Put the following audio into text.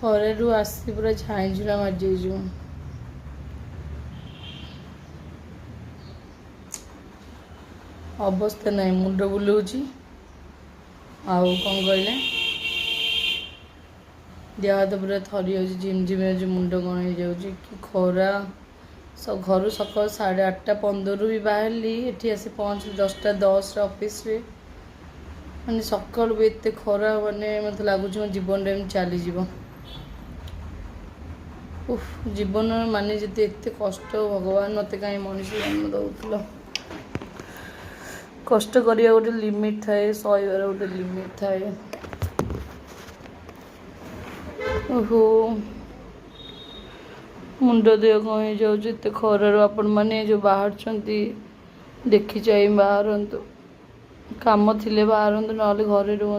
ଖରାରୁ ଆସି ପୁରା ଝାଇଁଝୁଣା ମାରିଯାଇଛୁ। ଅବସ୍ଥା ନାହିଁ, ମୁଣ୍ଡ ବୁଲଉଛି। ଆଉ କ'ଣ କହିଲେ, ଦେହ ହାତ ପୁରା ଥରି ଯାଉଛି, ଝିମ୍ ଝିମ୍ ଯାଉଛି, ମୁଣ୍ଡ କ'ଣ ହେଇଯାଉଛି। କି ଖରା! ଘରୁ ସକାଳ 8:15ରୁ ବି ବାହାରିଲି, ଏଠି ଆସି ପହଞ୍ଚିଲି 10:10ରେ ଅଫିସରେ। ମାନେ ସକାଳୁ ବି ଏତେ ଖରା, ମାନେ ମୋତେ ଲାଗୁଛି ମୋ ଜୀବନଟା ଏମିତି ଚାଲିଯିବ। ଜୀବନର ମାନେ ଯଦି ଏତେ କଷ୍ଟ, ଭଗବାନ ମୋତେ କାହିଁ ମଣିଷ ଜନ୍ମ ଦେଉଥିଲ। କଷ୍ଟ କରିବା ଗୋଟେ ଲିମିଟ୍ ଥାଏ, ସହିବାର ଗୋଟେ ଲିମିଟ୍ ଥାଏ। ମୁଣ୍ଡ ଦେହ କ'ଣ ହେଇଯାଉଛି ଏତେ ଖରାରୁ। ଆପଣମାନେ ଯେଉଁ ବାହାରୁଛନ୍ତି ଦେଖି ଚାହିଁ ବାହାରନ୍ତୁ। କାମ ଥିଲେ ବାହାରନ୍ତୁ, ନହେଲେ ଘରେ ରୁହନ୍ତୁ।